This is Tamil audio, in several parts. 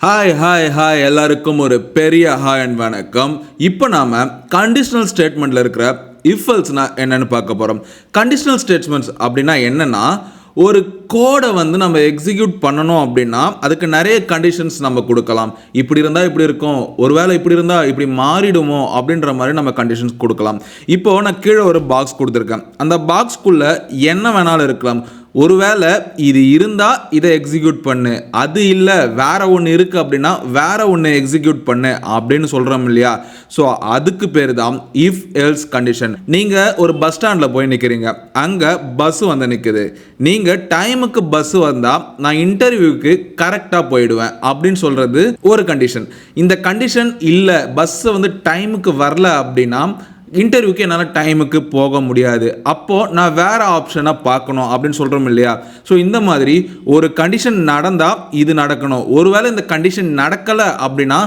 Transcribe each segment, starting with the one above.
ஹாய் எல்லாருக்கும் ஒரு பெரிய ஹாய் அண்ட் வணக்கம். இப்போ நாம கண்டிஷனல் ஸ்டேட்மெண்ட்ல இருக்கிற இஃப் எல்ஸ்னா என்னன்னு பார்க்க போறோம். கண்டிஷனல் ஸ்டேட்மெண்ட்ஸ் அப்படின்னா என்னன்னா, ஒரு கோடை வந்து நம்ம எக்ஸிக்யூட் பண்ணணும் அப்படின்னா அதுக்கு நிறைய கண்டிஷன்ஸ் நம்ம கொடுக்கலாம். இப்படி இருந்தால் இப்படி இருக்கும், ஒருவேளை இப்படி இருந்தால் இப்படி மாறிடுமோ அப்படின்ற மாதிரி நம்ம கண்டிஷன்ஸ் கொடுக்கலாம். இப்போ நான் கீழே ஒரு பாக்ஸ் கொடுத்துருக்கேன். அந்த பாக்ஸ்க்குள்ள என்ன வேணாலும் இருக்கலாம். ஒருவேளை இது இருந்தால் இதை எக்ஸிக்யூட் பண்ணு, அது இல்லை வேற ஒன்று இருக்குது அப்படின்னா வேற ஒன்று எக்ஸிக்யூட் பண்ணு அப்படின்னு சொல்கிறோம் இல்லையா? ஸோ அதுக்கு பேர் தான் இஃப் எல்ஸ் கண்டிஷன். நீங்கள் ஒரு பஸ் ஸ்டாண்டில் போய் நிற்கிறீங்க, அங்கே பஸ் வந்து நிற்குது. நீங்கள் டைமுக்கு பஸ் வந்தால் நான் இன்டர்வியூக்கு கரெக்டாக போயிடுவேன் அப்படின்னு சொல்கிறது ஒரு கண்டிஷன். இந்த கண்டிஷன் இல்லை, பஸ்ஸை வந்து டைமுக்கு வரல அப்படின்னா இன்டர்வியூக்கு என்னால் டைமுக்கு போக முடியாது, அப்போது நான் வேறு ஆப்ஷனை பார்க்கணும் அப்படின்னு சொல்கிறோம் இல்லையா? ஸோ இந்த மாதிரி ஒரு கண்டிஷன் நடந்தால் இது நடக்கணும், ஒருவேளை இந்த கண்டிஷன் நடக்கலை அப்படின்னா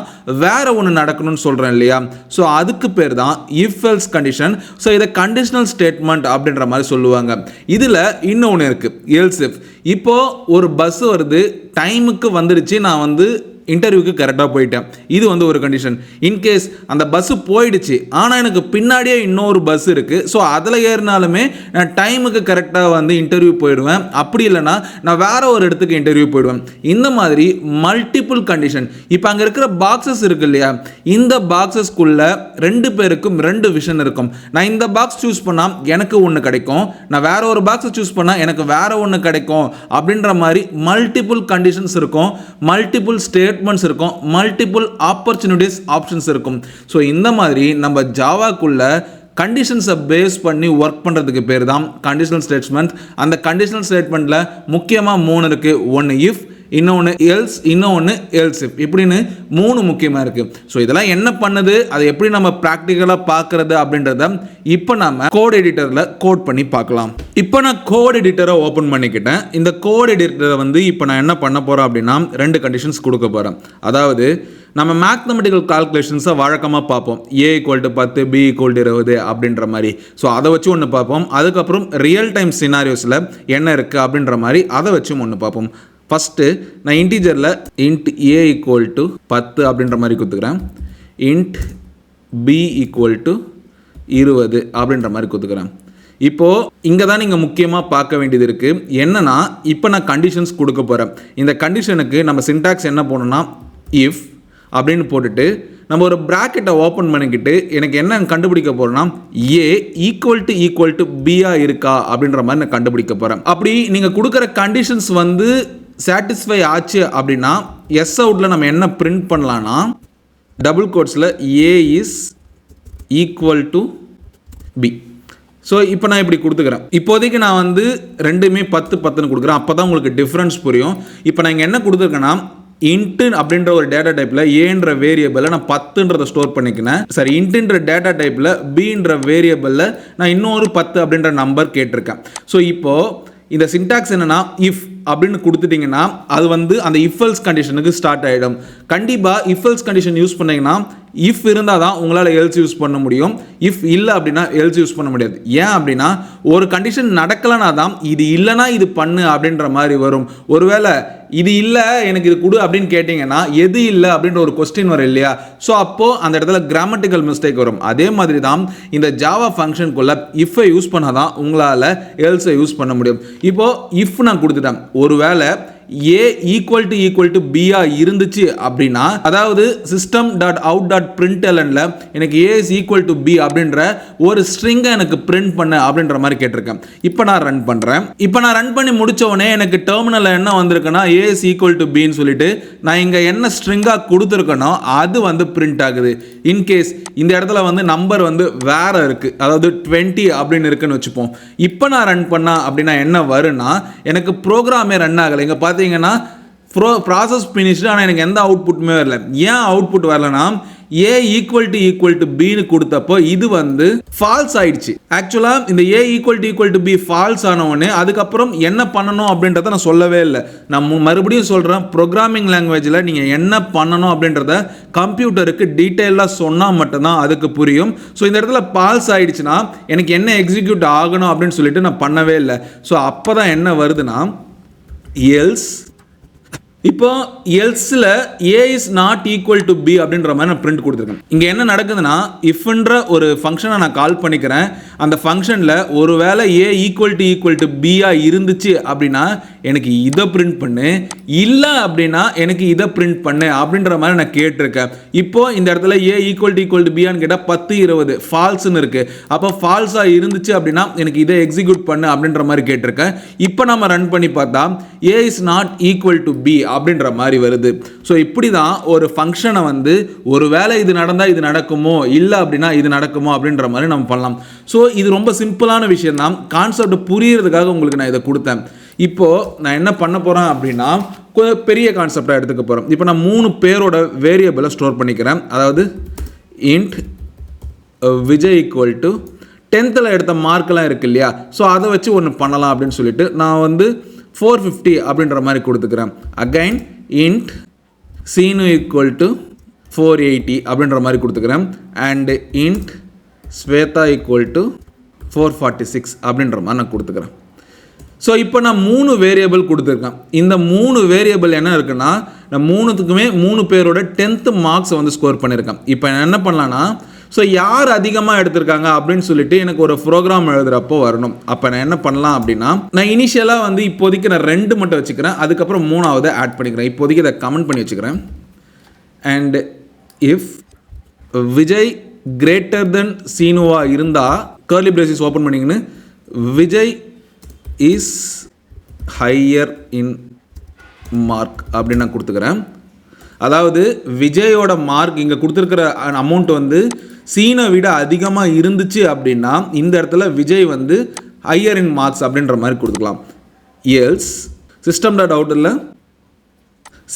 வேறு ஒன்று நடக்கணும்னு சொல்கிறேன் இல்லையா? ஸோ அதுக்கு பேர் தான் இஃப் எல்ஸ் கண்டிஷன். ஸோ இதை கண்டிஷனல் ஸ்டேட்மெண்ட் அப்படின்ற மாதிரி சொல்லுவாங்க. இதில் இன்னொன்று இருக்குது, எல்ஸ் இஃப். இப்போது ஒரு பஸ் வருது, டைமுக்கு வந்துடுச்சு, நான் வந்து இன்டர்வியூக்கு கரெக்டாக போயிட்டேன், இது வந்து ஒரு கண்டிஷன். இன்கேஸ் அந்த பஸ்ஸு போயிடுச்சு, ஆனால் எனக்கு பின்னாடியே இன்னொரு பஸ் இருக்குது, ஸோ அதில் ஏறினாலுமே நான் டைமுக்கு கரெக்டாக வந்து இன்டர்வியூ போயிடுவேன். அப்படி இல்லைனா நான் வேறு ஒரு இடத்துக்கு இன்டர்வியூ போயிடுவேன். இந்த மாதிரி மல்டிபிள் கண்டிஷன். இப்போ அங்கே இருக்கிற பாக்ஸஸ் இருக்கு இல்லையா, இந்த பாக்ஸஸ்க்குள்ளே ரெண்டு பேருக்கும் ரெண்டு விஷன் இருக்கும். நான் இந்த பாக்ஸ் சூஸ் பண்ணால் எனக்கு ஒன்று கிடைக்கும், நான் வேற ஒரு பாக்ஸை சூஸ் பண்ணால் எனக்கு வேற ஒன்று கிடைக்கும் அப்படின்ற மாதிரி மல்டிபிள் கண்டிஷன்ஸ் இருக்கும், மல்டிபிள் இருக்கும், மல்டிபிள் ஆப்பர்ச்சுனிட்டிஸ் ஆப்ஷன்ஸ் இருக்கும். ஸோ இந்த மாதிரி நம்ம ஜாவாக்குள்ள கண்டிஷன்ஸை பேஸ் பண்ணி ஒர்க் பண்ணுறதுக்கு பேர் தான் கண்டிஷனல் ஸ்டேட்மெண்ட். அந்த கண்டிஷனல் ஸ்டேட்மெண்ட்டில் முக்கியமாக 3 இருக்குது. ஒன்று இஃப், இன்னொன்று எல்ஸ், இன்னொன்று எல்ஸ் இஃப், இப்படின்னு 3 முக்கியமாக இருக்குது. ஸோ இதெல்லாம் என்ன பண்ணுது, அதை எப்படி நம்ம ப்ராக்டிக்கலாக பார்க்குறது அப்படின்றத இப்போ நம்ம கோட் எடிட்டரில் கோட் பண்ணி பார்க்கலாம். இப்போ நான் கோட் எடிட்டரை ஓப்பன் பண்ணிக்கிட்டேன். இந்த கோட் எடிட்டரை வந்து இப்போ நான் என்ன பண்ண போகிறேன் அப்படின்னா 2 கண்டிஷன்ஸ் கொடுக்க போகிறேன். அதாவது நம்ம மேத்தமெட்டிக்கல் கால்குலேஷன்ஸை வழக்கமாக பார்ப்போம், a = 10 b = 20 அப்படின்ற மாதிரி. ஸோ அதை வச்சு ஒன்று பார்ப்போம். அதுக்கப்புறம் ரியல் டைம் சினாரியோஸில் என்ன இருக்குது அப்படின்ற மாதிரி அதை வச்சும் ஒன்று பார்ப்போம். ஃபஸ்ட்டு நான் இன்டீஜரில் int a = 10 அப்படின்ற மாதிரி கொடுத்துக்கிறேன், int b = 20 அப்படின்ற மாதிரி கொடுத்துக்கிறேன். இப்போது இங்கே தான் நீங்கள் முக்கியமாக பார்க்க வேண்டியது இருக்குது. என்னென்னா, இப்போ நான் கண்டிஷன்ஸ் கொடுக்க போகிறேன். இந்த கண்டிஷனுக்கு நம்ம சின்டாக்ஸ் என்ன போடணும்னா இஃப் அப்படின்னு போட்டுட்டு நம்ம ஒரு ப்ராக்கெட்டை ஓப்பன் பண்ணிக்கிட்டு எனக்கு என்ன கண்டுபிடிக்க போகிறேன்னா a = b-ஆக இருக்கா அப்படின்ற மாதிரி நான் கண்டுபிடிக்க போகிறேன். அப்படி நீங்கள் கொடுக்குற கண்டிஷன்ஸ் வந்து சாட்டிஸ்ஃபை ஆச்சு அப்படின்னா எஸ் அவுட்டில் நம்ம என்ன பிரிண்ட் பண்ணலான்னா டபுள் கோட்ஸில் a = b. ஸோ இப்போ நான் இப்படி கொடுத்துக்கிறேன். இப்போதைக்கு நான் வந்து ரெண்டுமே 10 கொடுக்குறேன், அப்போ தான் உங்களுக்கு டிஃப்ரென்ஸ் புரியும். இப்போ நான் இங்கே என்ன கொடுத்துருக்கேன்னா இன்ட்டு அப்படின்ற ஒரு டேட்டா டைப்பில் ஏன்ற வேரியபிளில் நான் 10ன்றதை ஸ்டோர் பண்ணிக்கினேன். சரி, இன்ட்டுன்ற டேட்டா டைப்பில் பின்ற வேரியபிளில் நான் இன்னொரு 10 அப்படின்ற நம்பர் கேட்டிருக்கேன். ஸோ இப்போது இந்த சின்டாக்ஸ் என்னென்னா இஃப் அப்படின்னு கொடுத்துட்டிங்கன்னா அது வந்து அந்த இஃப் எல்ஸ் கண்டிஷனுக்கு ஸ்டார்ட் ஆகிடும். கண்டிப்பாக இஃப் எல்ஸ் கண்டிஷன் யூஸ் பண்ணிங்கன்னா இஃப் இருந்தால் தான் உங்களால் எல்ஸ் யூஸ் பண்ண முடியும், இஃப் இல்லை அப்படின்னா எல்ஸ் யூஸ் பண்ண முடியாது. ஏன் அப்படின்னா ஒரு கண்டிஷன் நடக்கலைனா தான் இது இல்லைனா இது பண்ணு அப்படின்ற மாதிரி வரும். ஒருவேளை இது இல்லை எனக்கு இது கொடு அப்படின்னு கேட்டிங்கன்னா எது இல்லை அப்படின்ற ஒரு கொஸ்டின் வரும் இல்லையா? ஸோ அப்போது அந்த இடத்துல கிராமட்டிக்கல் மிஸ்டேக் வரும். அதே மாதிரி தான் இந்த ஜாவா ஃபங்க்ஷனுக்குள்ளே இஃப்பை யூஸ் பண்ணால் தான் உங்களால் எல்ஸை யூஸ் பண்ண முடியும். இப்போது இஃப் நான் கொடுத்துட்டேன், ஒருவேளை a = b-ஆ இருந்துச்சு அப்படின்னா, அதாவது system.out.printlnல எனக்கு a = b அப்படின்ற ஒரு ஸ்ட்ரிங்கை எனக்கு பிரிண்ட் பண்ண அப்படின்ற மாதிரி கேட்டிருக்கேன். இப்போ நான் ரன் பண்ணுறேன். இப்போ நான் ரன் பண்ணி முடிச்ச உடனே எனக்கு டெர்மினலில் என்ன வந்திருக்குன்னா a = bன்னு சொல்லிட்டு நான் இங்கே என்ன ஸ்ட்ரிங்காக கொடுத்துருக்கனோ அது வந்து பிரிண்ட் ஆகுது. இன்கேஸ் இந்த இடத்துல வந்து நம்பர் வந்து வேற இருக்குது, அதாவது 20 அப்படின்னு இருக்குன்னு வச்சுப்போம். இப்போ நான் ரன் பண்ணா அப்படின்னா என்ன வரும்னா எனக்கு ப்ரோக்ராமே ரன் ஆகலை. இங்கே பார்த்தீங்கன்னா ப்ராசஸ் ஃபினிஷ்டு, ஆனால் எனக்கு எந்த அவுட்புட்டுமே வரல. ஏன் அவுட்புட் வரலன்னா a = bன்னு கொடுத்தப்போ இது வந்து ஃபால்ஸ் ஆயிடுச்சு. ஆக்சுவலாக இந்த a = b ஃபால்ஸ் ஆனவொடனே அதுக்கப்புறம் என்ன பண்ணணும் அப்படின்றத நான் சொல்லவே இல்லை. நான் மறுபடியும் சொல்கிறேன், ப்ரோக்ராமிங் லாங்குவேஜில் நீங்கள் என்ன பண்ணணும் அப்படின்றத கம்ப்யூட்டருக்கு டீட்டெயிலாக சொன்னால் மட்டும்தான் அதுக்கு புரியும். ஸோ இந்த இடத்துல ஃபால்ஸ் ஆயிடுச்சுன்னா எனக்கு என்ன எக்ஸிக்யூட் ஆகணும் அப்படின்னு சொல்லிட்டு நான் பண்ணவே இல்லை. ஸோ அப்போ தான் என்ன வருதுன்னா எல்ஸ் இப்போ எல்ஸில் A is not equal to B அப்படின்ற மாதிரி நான் பிரிண்ட் கொடுத்துருக்கேன். இங்கே என்ன நடக்குதுன்னா இஃப்ன்ற ஒரு ஃபங்க்ஷனை நான் கால் பண்ணிக்கிறேன். அந்த ஃபங்க்ஷனில் ஒருவேளை ஏ ஈக்குவல் டு பியாக இருந்துச்சு அப்படின்னா எனக்கு இதை பிரிண்ட் பண்ணு, இல்லை அப்படின்னா எனக்கு இதை பிரிண்ட் பண்ணு அப்படின்ற மாதிரி நான் கேட்டிருக்கேன். இப்போ இந்த இடத்துல ஏ ஈக்குவல் டு பியான்னு கேட்டால் 10 20 ஃபால்ஸ்ன்னு இருக்குது. அப்போ ஃபால்ஸாக இருந்துச்சு அப்படின்னா எனக்கு இதை எக்ஸிக்யூட் பண்ணு அப்படின்ற மாதிரி கேட்டிருக்கேன். இப்போ நம்ம ரன் பண்ணி பார்த்தா A is not equal to B அப்படின்ற மாதிரி வருது. ஸோ இப்படி தான் ஒரு ஃபங்க்ஷனை வந்து ஒருவேளை இது நடந்தால் இது நடக்குமோ, இல்லை அப்படின்னா இது நடக்குமோ அப்படின்ற மாதிரி நம்ம பண்ணலாம். ஸோ இது ரொம்ப சிம்பிளான விஷயம் தான். கான்செப்ட் புரியறதுக்காக உங்களுக்கு நான் இதை கொடுத்தேன். இப்போது நான் என்ன பண்ண போகிறேன் அப்படின்னா பெரிய கான்செப்டாக எடுத்துக்க போகிறேன். இப்போ நான் 3 பேரோட வேரியபிளை ஸ்டோர் பண்ணிக்கிறேன். அதாவது int Vijay equal to 10th எடுத்த மார்க்கெலாம் இருக்குது இல்லையா, ஸோ அதை வச்சு ஒன்று பண்ணலாம் அப்படின்னு சொல்லிட்டு நான் வந்து 450 அப்படின்ற மாதிரி கொடுத்துக்கிறேன். Again int Seenu equal to 480 அப்படின்ற மாதிரி கொடுத்துக்கிறேன். And int Swetha equal to 446 அப்படின்ற மாதிரி நான் கொடுத்துக்கிறேன். ஸோ இப்போ நான் 3 வேரியபிள் கொடுத்துருக்கேன். இந்த 3 வேரியபிள் என்ன இருக்குன்னா நான் 3த்துக்குமே 3 பேரோட 10th மார்க்ஸை வந்து ஸ்கோர் பண்ணியிருக்கேன். இப்போ நான் என்ன பண்ணலான்னா ஸோ யார் அதிகமாக எடுத்திருக்காங்க அப்படின்னு சொல்லிட்டு எனக்கு ஒரு ப்ரோக்ராம் எழுதுகிறப்போ வரணும். அப்போ நான் என்ன பண்ணலாம் அப்படின்னா நான் இனிஷியலாக வந்து இப்போதைக்கு நான் 2 மட்டும் வச்சுக்கிறேன். அதுக்கப்புறம் 3வது ஆட் பண்ணிக்கிறேன். இப்போதைக்கு இதை கமெண்ட் பண்ணி வச்சுக்கிறேன். And if Vijay greater than சீனுவா இருந்தால் கர்லி பிரேசிஸ் ஓப்பன் பண்ணிங்கன்னு Vijay is higher in mark அப்படின்னு நான் கொடுத்துக்கிறேன். அதாவது விஜயோட மார்க் இங்கே கொடுத்துருக்கிற அமௌண்ட் வந்து சீனை விட அதிகமாக இருந்துச்சு அப்படின்னா இந்த இடத்துல விஜய் வந்து ஹையர் இன் மார்க்ஸ் அப்படின்ற மாதிரி கொடுத்துக்கலாம். எல்ஸ் சிஸ்டம் டாட் அவுட் இல்லை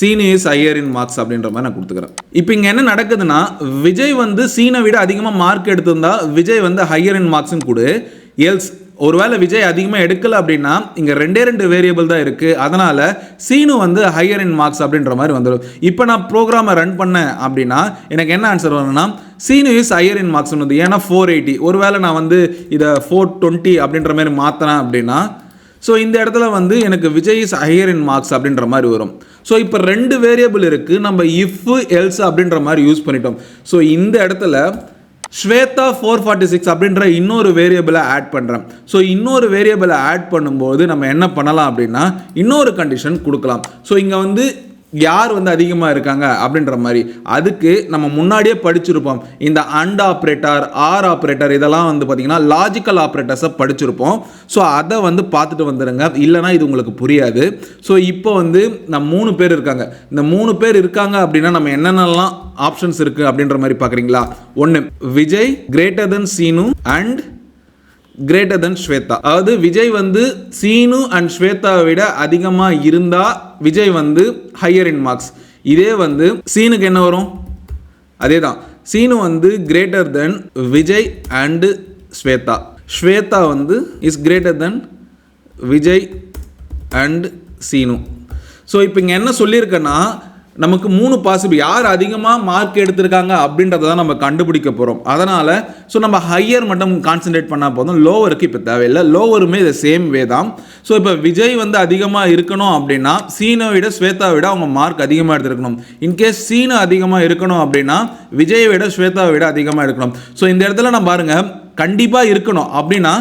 Seenu is higher in marks அப்படின்ற மாதிரி நான் கொடுத்துக்கிறேன். இப்போ இங்கே என்ன நடக்குதுன்னா விஜய் வந்து சீனை விட அதிகமாக மார்க் எடுத்திருந்தா விஜய் வந்து ஹையர் இன் மார்க்ஸ்ன்னு கொடு. எல்ஸ் ஒருவேளை விஜய் அதிகமாக எடுக்கலை அப்படின்னா இங்கே 2 வேரியபிள் தான் இருக்குது. அதனால் சீனு வந்து ஹையர் இன் மார்க்ஸ் அப்படின்ற மாதிரி வந்துடும். இப்போ நான் ப்ரோக்ராமை ரன் பண்ணேன் அப்படின்னா எனக்கு என்ன ஆன்சர் வரணும்னா Seenu is higher in marks வந்து ஏன்னா 480. ஒருவேளை நான் வந்து இதை 420 அப்படின்ற மாதிரி மாற்றினேன் அப்படின்னா ஸோ இந்த இடத்துல வந்து எனக்கு Vijay is higher in marks அப்படின்ற மாதிரி வரும். ஸோ இப்போ 2 வேரியபிள் இருக்குது. நம்ம இஃப் எல்ஸ் அப்படின்ற மாதிரி யூஸ் பண்ணிட்டோம். ஸோ இந்த இடத்துல ஸ்வேதா 446 அப்படின்ற இன்னொரு வேரியபிளை ஆட் பண்ணுறேன். ஸோ இன்னொரு வேரியபிளை ஆட் பண்ணும்போது நம்ம என்ன பண்ணலாம் அப்படின்னா இன்னொரு கண்டிஷன் கொடுக்கலாம். ஸோ இங்கே வந்து யார் வந்து அதிகமாக இருக்காங்க அப்படின்ற மாதிரி அதுக்கு நம்ம முன்னாடியே படிச்சிருப்போம். இந்த அண்ட் ஆப்ரேட்டர், ஆர் ஆப்ரேட்டர் இதெல்லாம் வந்து பார்த்திங்கன்னா லாஜிக்கல் ஆப்ரேட்டர்ஸை படிச்சிருப்போம். ஸோ அதை வந்து பார்த்துட்டு வந்துடுங்க, இல்லைனா இது உங்களுக்கு புரியாது. ஸோ இப்போ வந்து நம்ம 3 பேர் இருக்காங்க. இந்த 3 பேர் இருக்காங்க அப்படின்னா நம்ம என்னென்னலாம் ஆப்ஷன்ஸ் இருக்குது அப்படின்ற மாதிரி பார்க்குறீங்களா? 1 Vijay greater than Seenu and greater than Swetha. அதாவது விஜய் வந்து சீனு அண்ட் ஸ்வேதாவை விட அதிகமாக இருந்தால் விஜய் வந்து ஹையர் இன் மார்க்ஸ். இதே வந்து சீனுக்கு என்ன வரும்? அதே தான், சீனு வந்து greater than Vijay and Swetha. Swetha வந்து is greater than Vijay and Seenu. So இப்போ இங்கே என்ன சொல்லியிருக்கேன்னா நமக்கு 3 பாசிபிள் யார் அதிகமாக மார்க் எடுத்திருக்காங்க அப்படின்றத தான் நம்ம கண்டுபிடிக்க போகிறோம். அதனால் ஸோ நம்ம ஹையர் மட்டும் கான்சென்ட்ரேட் பண்ணால் போதும், லோவருக்கு இப்போ தேவையில்லை. லோவருமே இது சேம் வே தான். ஸோ இப்போ விஜய் வந்து அதிகமாக இருக்கணும் அப்படின்னா சீனை விட ஸ்வேதாவை விட அவங்க மார்க் அதிகமாக எடுத்துருக்கணும். இன்கேஸ் சீனு அதிகமாக இருக்கணும் அப்படின்னா விஜயை விட ஸ்வேதாவை விட அதிகமாக எடுக்கணும். ஸோ இந்த இடத்துல நான் பாருங்கள் கண்டிப்பாக இருக்கணும் அப்படின்னா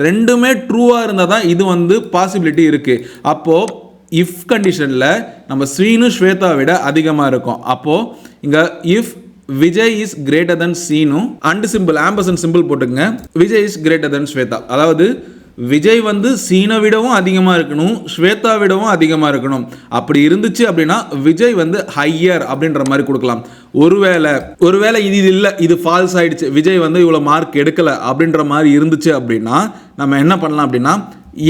2மே ட்ரூவாக இருந்தால் தான் இது வந்து பாசிபிலிட்டி இருக்குது. அப்போது இஃப் கண்டிஷனில் நம்ம சீனு ஸ்வேதா விட அதிகமாக இருக்கும். அப்போது இங்கே if Vijay is greater than Seenu and simple ampersand simple போட்டுங்க Vijay is greater than Swetha. அதாவது விஜய் வந்து சீனை விடவும் அதிகமாக இருக்கணும், ஸ்வேதா விடவும் அதிகமாக இருக்கணும். அப்படி இருந்துச்சு அப்படின்னா விஜய் வந்து ஹையர் அப்படின்ற மாதிரி கொடுக்கலாம். ஒருவேளை இது இல்லை, இது ஃபால்ஸ் ஆயிடுச்சு, விஜய் வந்து இவ்வளோ மார்க் எடுக்கலை அப்படின்ற மாதிரி இருந்துச்சு அப்படின்னா நம்ம என்ன பண்ணலாம் அப்படின்னா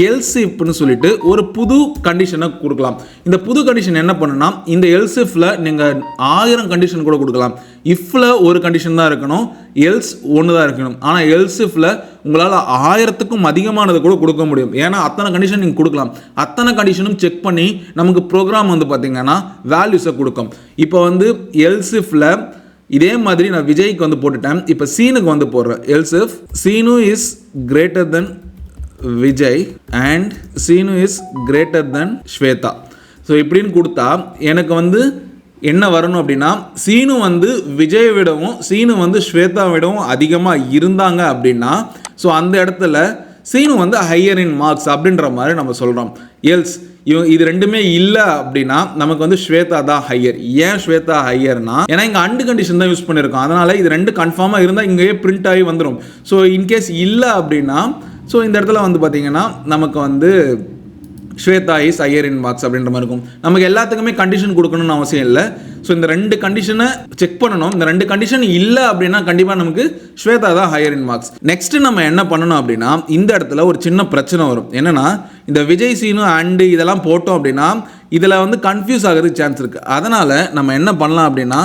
எல்ஸ் இஃப்னு சொல்லிட்டு ஒரு புது கண்டிஷனை கொடுக்கலாம். இந்த புது கண்டிஷன் என்ன பண்ணுன்னா இந்த எல்ஸ் இஃப்ல நீங்கள் 1000 கண்டிஷன் கூட கொடுக்கலாம். இஃப்ல ஒரு கண்டிஷன் தான் இருக்கணும், எல்ஸ் 1 தான் இருக்கணும். ஆனால் எல்ஸ் இஃப்ல உங்களால் 1000க்கும் அதிகமானது கூட கொடுக்க முடியும். ஏன்னா அத்தனை கண்டிஷன் நீங்கள் கொடுக்கலாம். அத்தனை கண்டிஷனும் செக் பண்ணி நமக்கு ப்ரோக்ராம் வந்து பார்த்தீங்கன்னா வேல்யூஸை கொடுக்கும். இப்போ வந்து எல்ஸ் இஃப்ல இதே மாதிரி நான் விஜய்க்கு வந்து போட்டுட்டேன். இப்போ சீனுக்கு வந்து போடுறேன். Else if Seenu is greater than Vijay and Seenu is greater than Swetha. So இப்படின்னு கொடுத்தா எனக்கு வந்து என்ன வரணும் அப்படின்னா சீனு வந்து விஜயை விடவும் சீனு வந்து ஸ்வேதா விடவும் அதிகமாக இருந்தாங்க அப்படின்னா ஸோ அந்த இடத்துல சீனு வந்து ஹையர் இன் மார்க்ஸ் அப்படின்ற மாதிரி நம்ம சொல்கிறோம். எல்ஸ் இது ரெண்டுமே இல்லை அப்படின்னா நமக்கு வந்து ஸ்வேதா தான் ஹையர். ஏன் ஸ்வேதா ஹையர்னா ஏன்னா இங்கே அண்டு கண்டிஷன் தான் யூஸ் பண்ணியிருக்கோம். அதனால் இது ரெண்டு கன்ஃபார்மாக இருந்தால் இங்கேயே பிரிண்ட் ஆகி வந்துடும். ஸோ இன்கேஸ் இல்லை அப்படின்னா ஸோ இந்த இடத்துல வந்து பார்த்திங்கன்னா நமக்கு வந்து Swetha is higher in marks அப்படின்ற மாதிரி இருக்கும். நமக்கு எல்லாத்துக்குமே கண்டிஷன் கொடுக்கணும்னு அவசியம் இல்லை. ஸோ இந்த ரெண்டு கண்டிஷனை செக் பண்ணணும். இந்த ரெண்டு கண்டிஷன் இல்லை அப்படின்னா கண்டிப்பாக நமக்கு ஸ்வேதா தான் ஹையர் இன் மார்க்ஸ். நெக்ஸ்ட் நம்ம என்ன பண்ணணும் அப்படின்னா இந்த இடத்துல ஒரு சின்ன பிரச்சனை வரும். என்னன்னா இந்த விஜய் சீனு அண்டு இதெல்லாம் போட்டோம் அப்படின்னா இதில் வந்து கன்ஃபியூஸ் ஆகிறதுக்கு சான்ஸ் இருக்குது. அதனால் நம்ம என்ன பண்ணலாம் அப்படின்னா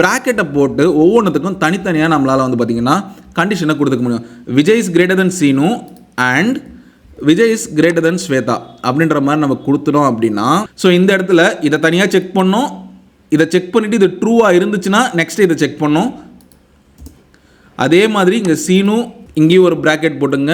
ப்ராக்கெட்டை போட்டு ஒவ்வொன்றுத்துக்கும் தனித்தனியாக நம்மளால் வந்து பார்த்திங்கன்னா கண்டிஷனை கொடுத்துக்க முடியும். Vijay is greater than Seenu and Vijay is greater than Swetha அப்படின்ற மாதிரி நம்ம கொடுத்துட்டோம் அப்படின்னா ஸோ இந்த இடத்துல இதை தனியாக செக் பண்ணோம். இதை செக் பண்ணிவிட்டு இது ட்ரூவாக இருந்துச்சுன்னா நெக்ஸ்ட் இதை செக் பண்ணோம். அதே மாதிரி இங்கே சீனு இங்கேயும் ஒரு ப்ராக்கெட் போட்டுங்க,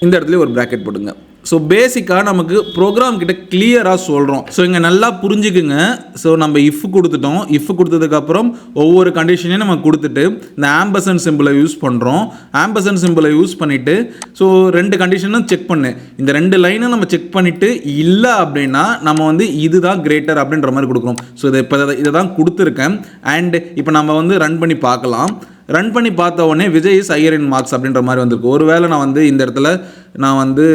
இந்த இடத்துலையும் ஒரு ப்ராக்கெட் போட்டுங்க. ஸோ பேசிக்காக நமக்கு ப்ரோக்ராம் கிட்ட கிளியராக சொல்கிறோம். ஸோ இங்கே நல்லா புரிஞ்சுக்குங்க. ஸோ நம்ம இஃப் கொடுத்துட்டோம். இஃப் கொடுத்ததுக்கப்புறம் ஒவ்வொரு கண்டிஷனையும் நம்ம கொடுத்துட்டு இந்த ஆம்பர்சன்ட் சிம்பிளை யூஸ் பண்ணுறோம். ஆம்பர்சன்ட் சிம்பிளை யூஸ் பண்ணிவிட்டு ஸோ ரெண்டு கண்டிஷனும் செக் பண்ணு. இந்த ரெண்டு லைனை நம்ம செக் பண்ணிவிட்டு இல்லை அப்படின்னா நம்ம வந்து இதுதான் கிரேட்டர் அப்படின்ற மாதிரி கொடுக்குறோம். ஸோ இதை தான் கொடுத்துருக்கேன். அண்ட் இப்போ நம்ம வந்து ரன் பண்ணி பார்க்கலாம். ரன் பண்ணி பார்த்த உடனே Vijay is higher in marks அப்படின்ற மாதிரி வந்திருக்கு. ஒருவேளை நான் வந்து இந்த இடத்துல நான் வந்து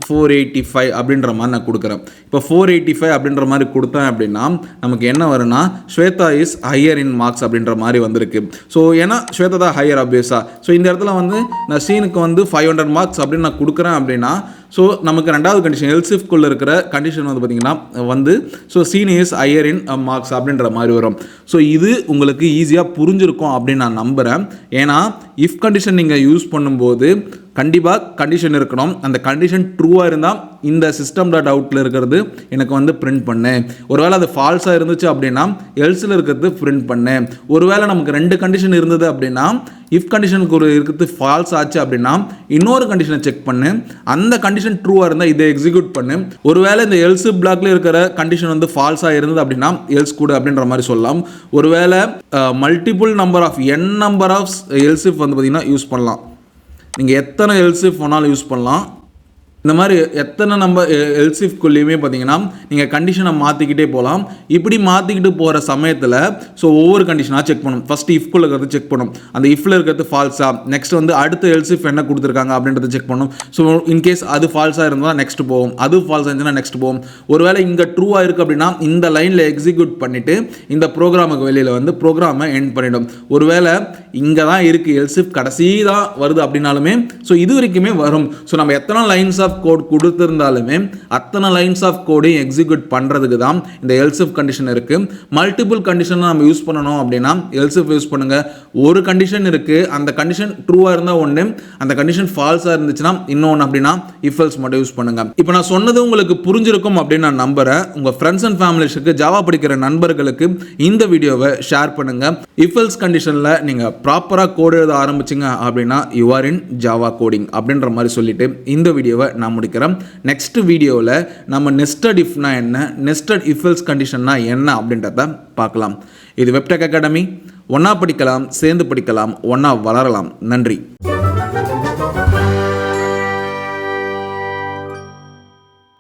485 அப்படின்ற மாதிரி நான் கொடுக்குறேன். இப்போ 485 அப்படின்ற மாதிரி கொடுத்தேன் அப்படின்னா நமக்கு என்ன வரும்னா Swetha is higher in marks அப்படின்ற மாதிரி வந்திருக்கு. ஸோ ஏன்னா ஸ்வேதா தான் ஹையர் ஆப்வியஸாக. ஸோ இந்த இடத்துல வந்து நான் சீனுக்கு வந்து 500 மார்க்ஸ் அப்படின்னு நான் கொடுக்குறேன் அப்படின்னா ஸோ நமக்கு ரெண்டாவது கண்டிஷன் எல்சிஃப்குள்ளே இருக்கிற கண்டிஷன் வந்து பார்த்திங்கன்னா வந்து so Seenu is higher in marks அப்படின்ற மாதிரி வரும். ஸோ இது உங்களுக்கு ஈஸியாக புரிஞ்சிருக்கும் அப்படின்னு நான் நம்புகிறேன். ஏன்னா இஃப் கண்டிஷன் நீங்கள் யூஸ் பண்ணும்போது கண்டிப்பாக கண்டிஷன் இருக்கணும். அந்த கண்டிஷன் ட்ரூவாக இருந்தால் இந்த சிஸ்டம் டாட் அவுட்டில் இருக்கிறது எனக்கு வந்து பிரிண்ட் பண்ணு. ஒருவேளை அது ஃபால்ஸாக இருந்துச்சு அப்படின்னா எல்ஸில் இருக்கிறது பிரிண்ட் பண்ணு. ஒருவேளை நமக்கு ரெண்டு கண்டிஷன் இருந்தது அப்படின்னா இஃப் கண்டிஷனுக்கு ஒரு இருக்கிறது ஃபால்ஸ் ஆச்சு அப்படின்னா இன்னொரு கண்டிஷனை செக் பண்ணு. அந்த கண்டிஷன் ட்ரூவாக இருந்தால் இதை எக்ஸிக்யூட் பண்ணு. ஒருவேளை இந்த எல்ஸ் பிளாக்ல இருக்கிற கண்டிஷன் வந்து ஃபால்ஸாக இருந்தது அப்படின்னா எல்ஸ் கூட அப்படின்ற மாதிரி சொல்லலாம். ஒருவேளை multiple number of number of elsif வந்து பார்த்திங்கன்னா யூஸ் பண்ணலாம். நீங்கள் எத்தனை எல்சிஃப் வேணாலும் யூஸ் பண்ணலாம். இந்த மாதிரி எத்தனை நம்பர் எல்சிஃப்குள்ளேயுமே பார்த்தீங்கன்னா நீங்கள் கண்டிஷனை மாற்றிக்கிட்டே போகலாம். இப்படி மாற்றிக்கிட்டு போகிற சமயத்தில் ஸோ ஒவ்வொரு கண்டிஷனாக செக் பண்ணணும். ஃபஸ்ட்டு இஃப்குள்ளே இருக்கிறது செக் பண்ணணும். அந்த இஃப்ல இருக்கிறது ஃபால்ஸா, நெக்ஸ்ட் வந்து அடுத்த எல்சிஃப் என்ன கொடுத்துருக்காங்க அப்படின்றத செக் பண்ணணும். ஸோ இன்கேஸ் அது ஃபால்ஸாக இருந்தால் நெக்ஸ்ட் போகும், அது ஃபால்ஸாக இருந்துச்சுன்னா நெக்ஸ்ட் போகும். ஒருவேளை இங்கே ட்ரூவாக இருக்குது அப்படின்னா இந்த லைனில் எக்ஸிக்யூட் பண்ணிவிட்டு இந்த ப்ரோக்ராமுக்கு வெளியில் வந்து ப்ரோக்ராமை எண்ட் பண்ணிவிடும். ஒருவேளை இங்கே தான் இருக்குது எல்சிஃப் கடைசி தான் வருது அப்படின்னாலுமே ஸோ இது வரைக்குமே வரும். ஸோ நம்ம எத்தனை லைன்ஸ் ஆஃப் கோட் கொடுத்திருந்தாலுமே அத்தனை லைன்ஸ் ஆஃப் கோடையும் எக்ஸிக்யூட் பண்ணுறதுக்கு தான் இந்த எல்சிஃப் கண்டிஷன் இருக்குது. மல்டிபிள் கண்டிஷனை நம்ம யூஸ் பண்ணணும் அப்படின்னா எல்சிஃப் யூஸ் பண்ணுங்கள். ஒரு கண்டிஷன் இருக்குது, அந்த கண்டிஷன் ட்ரூவாக இருந்தால் ஒன்று, அந்த கண்டிஷன் ஃபால்ஸாக இருந்துச்சுன்னா இன்னொன்று அப்படின்னா இஃப் எல்ஸ் மட்டும் யூஸ் பண்ணுங்கள். இப்போ நான் சொன்னது உங்களுக்கு புரிஞ்சிருக்கும் அப்படின்னு நான் நம்புகிறேன். உங்கள் ஃப்ரெண்ட்ஸ் அண்ட் ஃபேமிலிஸுக்கு ஜாவா படிக்கிற நண்பர்களுக்கு இந்த வீடியோவை ஷேர் பண்ணுங்கள். இஃப் எல்ஸ் கண்டிஷனில் நீங்கள் ப்ராப்பராக கோட் எழுத ஆரம்பிச்சிங்க அப்படின்னா you are in Java coding அப்படின்ற மாதிரி சொல்லிட்டு இந்த வீடியோவை நான் முடிக்கிறேன். நெக்ஸ்ட் வீடியோவில் நம்ம நெஸ்டட் இஃப்னா என்ன, நெஸ்டட் இஃப் எல்ஸ் கண்டிஷன்னா என்ன அப்படின்றத பார்க்கலாம். இது வெப்டெக் அகாடமி. ஒன்றா படிக்கலாம், சேர்ந்து படிக்கலாம், ஒன்றா வளரலாம். நன்றி.